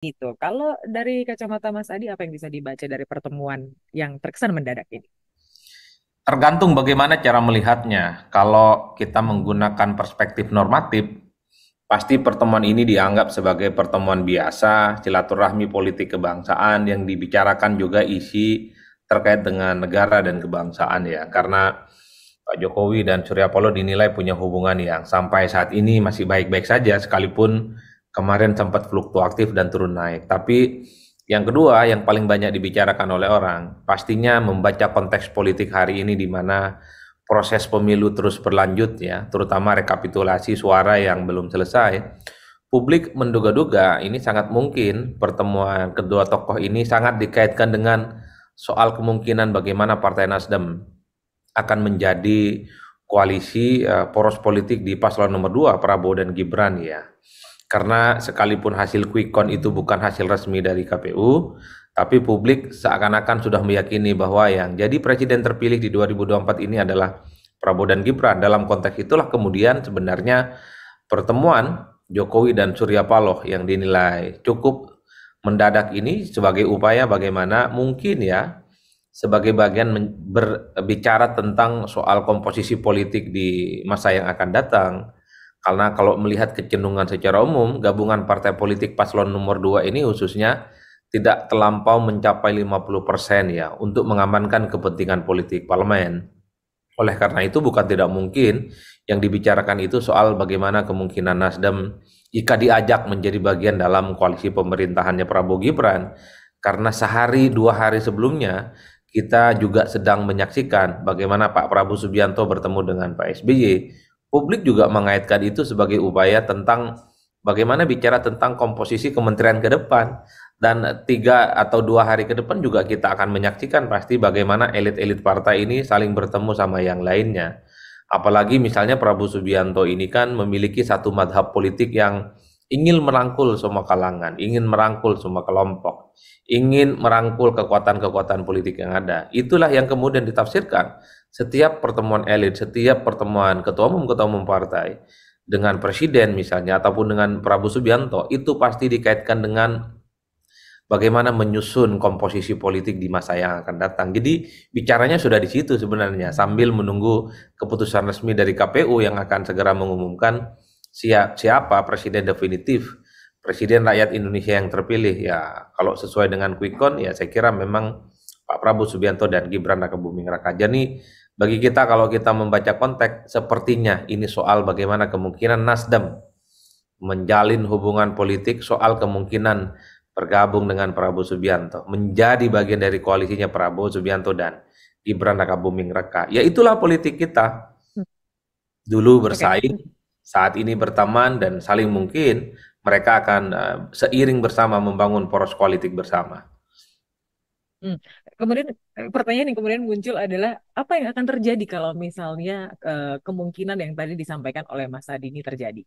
Gitu. Kalau dari kacamata Mas Adi, apa yang bisa dibaca dari pertemuan yang terkesan mendadak ini? Tergantung bagaimana cara melihatnya. Kalau kita menggunakan perspektif normatif, pasti pertemuan ini dianggap sebagai pertemuan biasa, silaturahmi politik kebangsaan yang dibicarakan juga isi terkait dengan negara dan kebangsaan ya. Karena Pak Jokowi dan Surya Paloh dinilai punya hubungan yang sampai saat ini masih baik-baik saja, sekalipun kemarin sempat fluktuatif dan turun naik. Tapi yang kedua, yang paling banyak dibicarakan oleh orang, pastinya membaca konteks politik hari ini di mana proses pemilu terus berlanjut ya, terutama rekapitulasi suara yang belum selesai. Publik menduga-duga ini sangat mungkin pertemuan kedua tokoh ini sangat dikaitkan dengan soal kemungkinan bagaimana Partai Nasdem akan menjadi koalisi poros politik di paslon nomor 2 Prabowo dan Gibran ya. Karena sekalipun hasil quick count itu bukan hasil resmi dari KPU, tapi publik seakan-akan sudah meyakini bahwa yang jadi presiden terpilih di 2024 ini adalah Prabowo dan Gibran. Dalam konteks itulah kemudian sebenarnya pertemuan Jokowi dan Surya Paloh yang dinilai cukup mendadak ini sebagai upaya bagaimana mungkin ya sebagai bagian berbicara tentang soal komposisi politik di masa yang akan datang. Karena kalau melihat kecenderungan secara umum, gabungan partai politik paslon nomor 2 ini khususnya tidak terlampau mencapai 50% ya untuk mengamankan kepentingan politik parlemen. Oleh karena itu bukan tidak mungkin yang dibicarakan itu soal bagaimana kemungkinan Nasdem jika diajak menjadi bagian dalam koalisi pemerintahannya Prabowo Gibran. Karena sehari dua hari sebelumnya kita juga sedang menyaksikan bagaimana Pak Prabowo Subianto bertemu dengan Pak SBY. Publik juga mengaitkan itu sebagai upaya tentang bagaimana bicara tentang komposisi kementerian ke depan. Dan 3 atau 2 hari ke depan juga kita akan menyaksikan pasti bagaimana elit-elit partai ini saling bertemu sama yang lainnya. Apalagi misalnya Prabowo Subianto ini kan memiliki satu madhab politik yang ingin merangkul semua kalangan, ingin merangkul semua kelompok, ingin merangkul kekuatan-kekuatan politik yang ada. Itulah yang kemudian ditafsirkan setiap pertemuan elit, setiap pertemuan ketua umum partai dengan presiden misalnya ataupun dengan Prabowo Subianto itu pasti dikaitkan dengan bagaimana menyusun komposisi politik di masa yang akan datang. Jadi bicaranya sudah di situ sebenarnya sambil menunggu keputusan resmi dari KPU yang akan segera mengumumkan siapa presiden definitif, presiden rakyat Indonesia yang terpilih. Ya, kalau sesuai dengan quick count ya saya kira memang Pak Prabowo Subianto dan Gibran Rakebuming Raka. Jadi bagi kita kalau kita membaca konteks sepertinya ini soal bagaimana kemungkinan Nasdem menjalin hubungan politik, soal kemungkinan bergabung dengan Prabowo Subianto, menjadi bagian dari koalisinya Prabowo Subianto dan Gibran Rakabuming Raka. Ya itulah politik kita. Hmm. Dulu Oke. bersaing, saat ini berteman dan saling mungkin mereka akan seiring bersama membangun poros politik bersama. Hmm. Kemudian pertanyaan yang kemudian muncul adalah apa yang akan terjadi kalau misalnya kemungkinan yang tadi disampaikan oleh Mas Adi ini terjadi?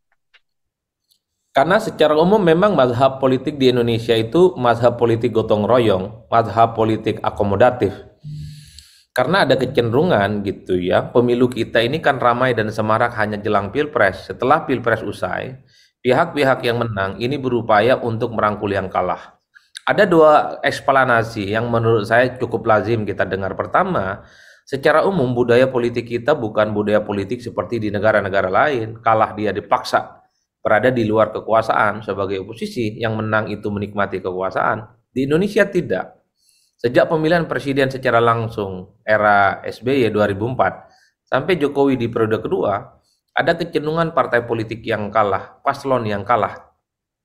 Karena secara umum memang mazhab politik di Indonesia itu mazhab politik gotong royong, mazhab politik akomodatif. Karena ada kecenderungan gitu ya, pemilu kita ini kan ramai dan semarak hanya jelang pilpres. Setelah pilpres usai, pihak-pihak yang menang ini berupaya untuk merangkul yang kalah. Ada dua eksplanasi yang menurut saya cukup lazim kita dengar. Pertama, secara umum budaya politik kita bukan budaya politik seperti di negara-negara lain. Kalah dia dipaksa berada di luar kekuasaan sebagai oposisi, yang menang itu menikmati kekuasaan. Di Indonesia tidak. Sejak pemilihan presiden secara langsung era SBY 2004 sampai Jokowi di periode kedua, ada kecenderungan partai politik yang kalah, paslon yang kalah,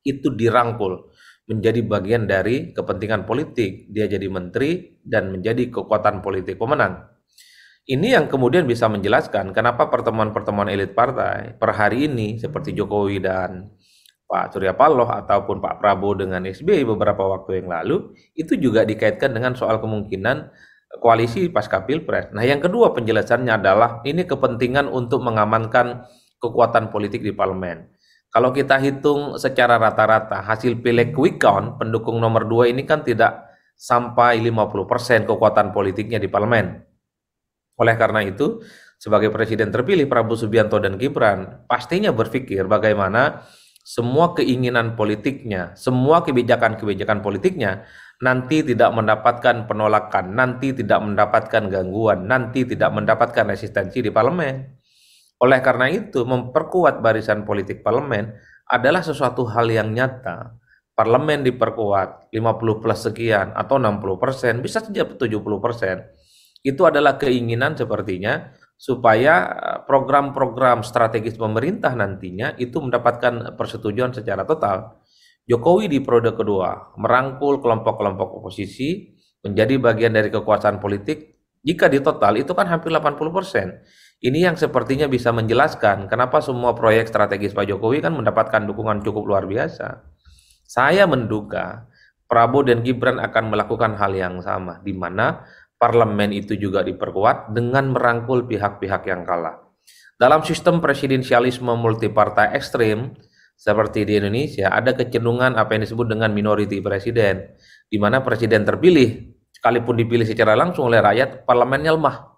itu dirangkul menjadi bagian dari kepentingan politik. Dia jadi menteri dan menjadi kekuatan politik pemenang. Ini yang kemudian bisa menjelaskan kenapa pertemuan-pertemuan elit partai per hari ini seperti Jokowi dan Pak Surya Paloh ataupun Pak Prabowo dengan SBY beberapa waktu yang lalu itu juga dikaitkan dengan soal kemungkinan koalisi pasca Pilpres. Nah, yang kedua penjelasannya adalah ini kepentingan untuk mengamankan kekuatan politik di parlemen. Kalau kita hitung secara rata-rata hasil pileg quick count pendukung nomor 2 ini kan tidak sampai 50% kekuatan politiknya di parlemen. Oleh karena itu, sebagai presiden terpilih Prabowo Subianto dan Gibran pastinya berpikir bagaimana semua keinginan politiknya, semua kebijakan-kebijakan politiknya nanti tidak mendapatkan penolakan, nanti tidak mendapatkan gangguan, nanti tidak mendapatkan resistensi di parlemen. Oleh karena itu, memperkuat barisan politik parlemen adalah sesuatu hal yang nyata. Parlemen diperkuat 50 plus sekian atau 60%, bisa saja 70%. Itu adalah keinginan sepertinya supaya program-program strategis pemerintah nantinya itu mendapatkan persetujuan secara total. Jokowi di periode kedua merangkul kelompok-kelompok oposisi menjadi bagian dari kekuasaan politik. Jika di total itu kan hampir 80%. Ini yang sepertinya bisa menjelaskan kenapa semua proyek strategis Pak Jokowi kan mendapatkan dukungan cukup luar biasa. Saya menduga Prabowo dan Gibran akan melakukan hal yang sama, di mana parlemen itu juga diperkuat dengan merangkul pihak-pihak yang kalah. Dalam sistem presidensialisme multipartai ekstrim seperti di Indonesia, ada kecenderungan apa yang disebut dengan minority presiden, di mana presiden terpilih, sekalipun dipilih secara langsung oleh rakyat, parlemennya lemah.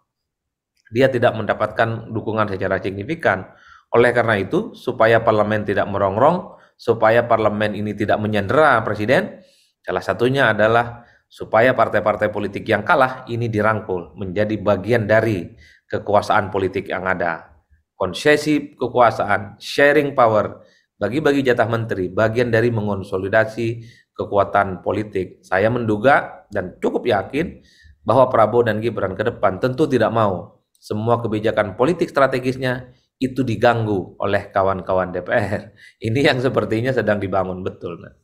Dia tidak mendapatkan dukungan secara signifikan. Oleh karena itu, supaya parlemen tidak merongrong, supaya parlemen ini tidak menyandera presiden, salah satunya adalah supaya partai-partai politik yang kalah ini dirangkul menjadi bagian dari kekuasaan politik yang ada. Konsesi kekuasaan, sharing power, bagi-bagi jatah menteri, bagian dari mengonsolidasi kekuatan politik. Saya menduga dan cukup yakin bahwa Prabowo dan Gibran ke depan tentu tidak mau semua kebijakan politik strategisnya itu diganggu oleh kawan-kawan DPR. Ini yang sepertinya sedang dibangun betul. Nah.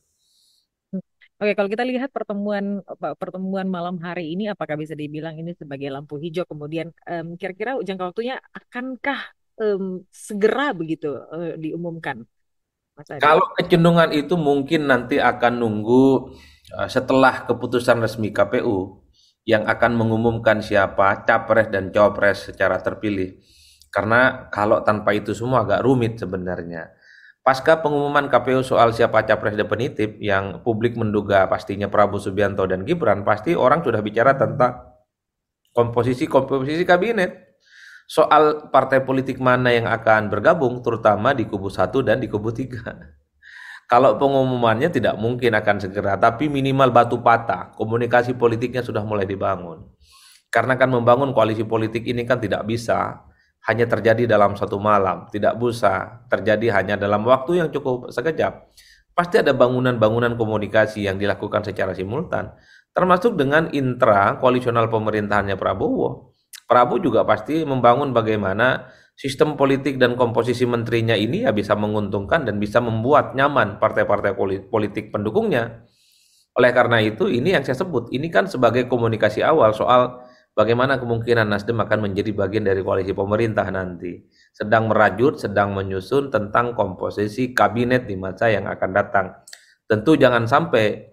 Oke, kalau kita lihat pertemuan malam hari ini, apakah bisa dibilang ini sebagai lampu hijau? Kemudian kira-kira jangka waktunya akankah segera begitu diumumkan, Mas Adi? Kalau kecenderungan itu mungkin nanti akan nunggu setelah keputusan resmi KPU yang akan mengumumkan siapa capres dan cawapres secara terpilih. Karena kalau tanpa itu semua agak rumit sebenarnya. Pasca pengumuman KPU soal siapa capres definitif yang publik menduga pastinya Prabowo Subianto dan Gibran, pasti orang sudah bicara tentang komposisi-komposisi kabinet. Soal partai politik mana yang akan bergabung, terutama di kubu 1 dan di kubu 3. Kalau pengumumannya tidak mungkin akan segera, tapi minimal batu patah, komunikasi politiknya sudah mulai dibangun. Karena kan membangun koalisi politik ini kan tidak bisa hanya terjadi dalam satu malam, tidak bisa terjadi hanya dalam waktu yang cukup sekejap. Pasti ada bangunan-bangunan komunikasi yang dilakukan secara simultan, termasuk dengan intra koalisional pemerintahannya Prabowo. Prabowo juga pasti membangun bagaimana sistem politik dan komposisi menterinya ini ya bisa menguntungkan dan bisa membuat nyaman partai-partai politik pendukungnya. Oleh karena itu, ini yang saya sebut, ini kan sebagai komunikasi awal soal bagaimana kemungkinan Nasdem akan menjadi bagian dari koalisi pemerintah nanti. Sedang merajut, sedang menyusun tentang komposisi kabinet di masa yang akan datang. Tentu jangan sampai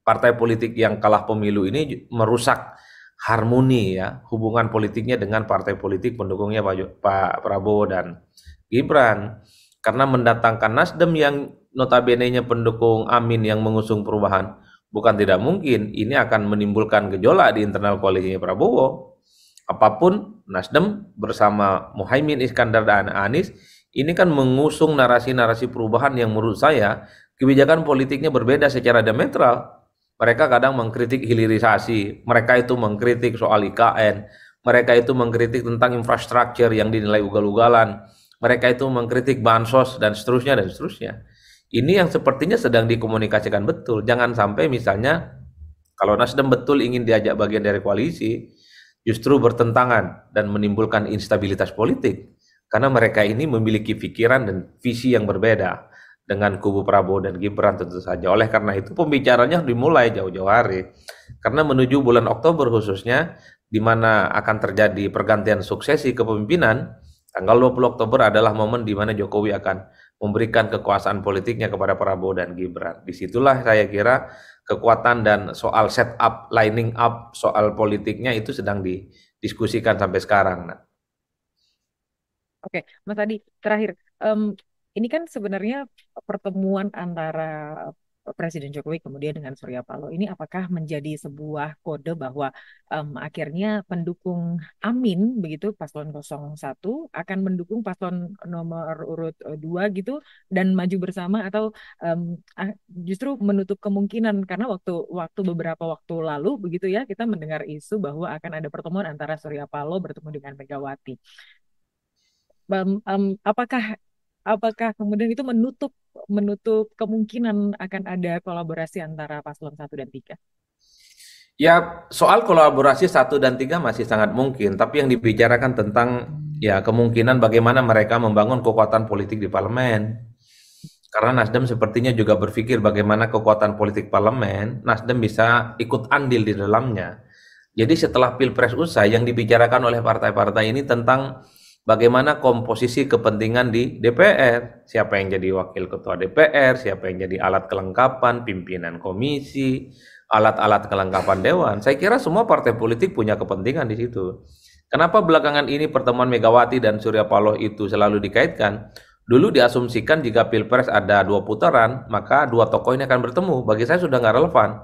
partai politik yang kalah pemilu ini merusak harmoni ya hubungan politiknya dengan partai politik pendukungnya Pak Prabowo dan Gibran, karena mendatangkan Nasdem yang notabene-nya pendukung Amin yang mengusung perubahan bukan tidak mungkin ini akan menimbulkan gejolak di internal koalisinya Prabowo. Apapun Nasdem bersama Muhaimin Iskandar dan Anies ini kan mengusung narasi-narasi perubahan yang menurut saya kebijakan politiknya berbeda secara diametral. Mereka kadang mengkritik hilirisasi, mereka itu mengkritik soal IKN, mereka itu mengkritik tentang infrastruktur yang dinilai ugal-ugalan, mereka itu mengkritik bansos dan seterusnya dan seterusnya. Ini yang sepertinya sedang dikomunikasikan betul. Jangan sampai misalnya kalau Nasdem betul ingin diajak bagian dari koalisi, justru bertentangan dan menimbulkan instabilitas politik. Karena mereka ini memiliki pikiran dan visi yang berbeda dengan kubu Prabowo dan Gibran tentu saja. Oleh karena itu pembicaranya dimulai jauh-jauh hari. Karena menuju bulan Oktober khususnya, di mana akan terjadi pergantian suksesi kepemimpinan, tanggal 20 Oktober adalah momen di mana Jokowi akan memberikan kekuasaan politiknya kepada Prabowo dan Gibran. Disitulah saya kira kekuatan dan soal setup, lining up, soal politiknya itu sedang didiskusikan sampai sekarang. Nah. Oke, Mas Adi, terakhir, em, ini kan sebenarnya pertemuan antara Presiden Jokowi kemudian dengan Surya Paloh ini apakah menjadi sebuah kode bahwa akhirnya pendukung Amin begitu paslon 01 akan mendukung paslon nomor urut 2 gitu dan maju bersama atau justru menutup kemungkinan karena waktu waktu beberapa waktu lalu begitu ya kita mendengar isu bahwa akan ada pertemuan antara Surya Paloh bertemu dengan Megawati. Apakah apakah kemudian itu menutup menutup kemungkinan akan ada kolaborasi antara paslon 1 dan 3? Ya, soal kolaborasi 1 dan 3 masih sangat mungkin, tapi yang dibicarakan tentang ya kemungkinan bagaimana mereka membangun kekuatan politik di parlemen. Karena Nasdem sepertinya juga berpikir bagaimana kekuatan politik parlemen, Nasdem bisa ikut andil di dalamnya. Jadi setelah Pilpres usai, yang dibicarakan oleh partai-partai ini tentang bagaimana komposisi kepentingan di DPR. Siapa yang jadi wakil ketua DPR, siapa yang jadi alat kelengkapan, pimpinan komisi, alat-alat kelengkapan dewan. Saya kira semua partai politik punya kepentingan di situ. Kenapa belakangan ini pertemuan Megawati dan Surya Paloh itu selalu dikaitkan? Dulu diasumsikan jika Pilpres ada 2 putaran, maka dua tokoh ini akan bertemu. Bagi saya sudah nggak relevan.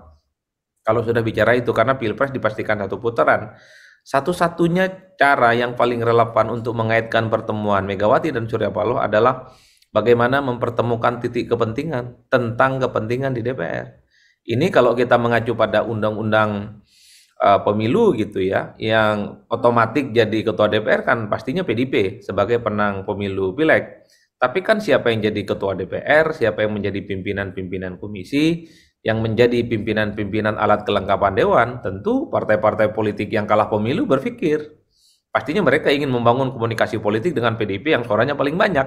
Kalau sudah bicara itu, karena Pilpres dipastikan 1 putaran. Satu-satunya cara yang paling relevan untuk mengaitkan pertemuan Megawati dan Surya Paloh adalah bagaimana mempertemukan titik kepentingan tentang kepentingan di DPR. Ini kalau kita mengacu pada undang-undang pemilu gitu ya, yang otomatis jadi ketua DPR kan pastinya PDIP sebagai penang pemilu pileg. Tapi kan siapa yang jadi ketua DPR, siapa yang menjadi pimpinan-pimpinan komisi, yang menjadi pimpinan-pimpinan alat kelengkapan dewan, tentu partai-partai politik yang kalah pemilu berpikir. Pastinya mereka ingin membangun komunikasi politik dengan PDIP yang suaranya paling banyak.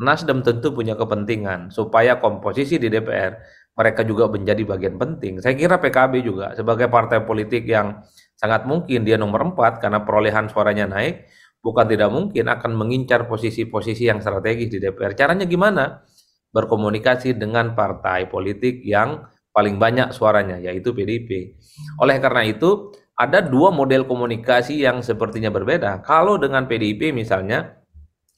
Nasdem tentu punya kepentingan supaya komposisi di DPR mereka juga menjadi bagian penting. Saya kira PKB juga sebagai partai politik yang sangat mungkin dia nomor 4 karena perolehan suaranya naik, bukan tidak mungkin akan mengincar posisi-posisi yang strategis di DPR. Caranya gimana? Berkomunikasi dengan partai politik yang paling banyak suaranya, yaitu PDIP. Oleh karena itu, ada 2 model komunikasi yang sepertinya berbeda. Kalau dengan PDIP misalnya,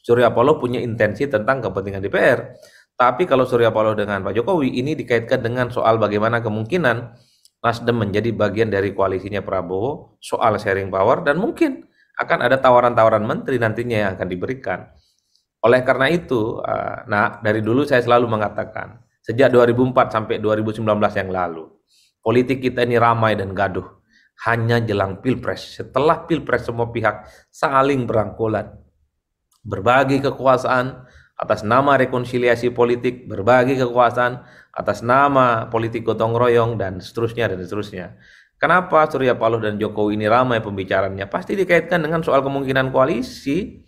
Surya Paloh punya intensi tentang kepentingan DPR. Tapi kalau Surya Paloh dengan Pak Jokowi, ini dikaitkan dengan soal bagaimana kemungkinan Nasdem menjadi bagian dari koalisinya Prabowo, soal sharing power, dan mungkin akan ada tawaran-tawaran menteri nantinya yang akan diberikan. Oleh karena itu, nah dari dulu saya selalu mengatakan, sejak 2004 sampai 2019 yang lalu, politik kita ini ramai dan gaduh. Hanya jelang Pilpres. Setelah Pilpres semua pihak saling berangkulan, berbagi kekuasaan atas nama rekonsiliasi politik, berbagi kekuasaan atas nama politik gotong royong, dan seterusnya dan seterusnya. Kenapa Surya Paloh dan Jokowi ini ramai pembicaraannya? Pasti dikaitkan dengan soal kemungkinan koalisi.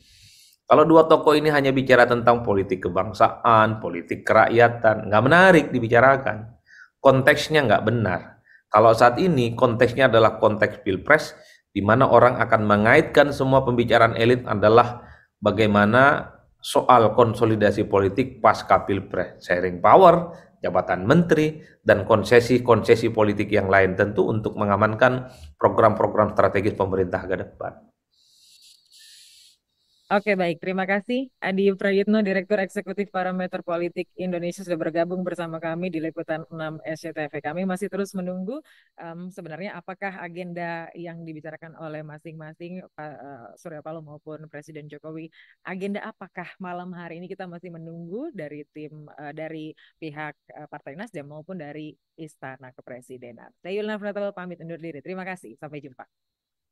Kalau dua tokoh ini hanya bicara tentang politik kebangsaan, politik kerakyatan, nggak menarik dibicarakan. Konteksnya nggak benar. Kalau saat ini konteksnya adalah konteks Pilpres, di mana orang akan mengaitkan semua pembicaraan elit adalah bagaimana soal konsolidasi politik pasca Pilpres, sharing power, jabatan menteri, dan konsesi-konsesi politik yang lain tentu untuk mengamankan program-program strategis pemerintah ke depan. Oke, baik. Terima kasih Adi Prayitno, Direktur Eksekutif Parameter Politik Indonesia sudah bergabung bersama kami di Liputan 6 SCTV. Kami masih terus menunggu sebenarnya apakah agenda yang dibicarakan oleh masing-masing Pak Surya Paloh maupun Presiden Jokowi. Agenda apakah malam hari ini kita masih menunggu dari tim dari pihak Partai Nasdem maupun dari Istana Kepresidenan. Saya Yulna Fratel pamit undur diri. Terima kasih. Sampai jumpa.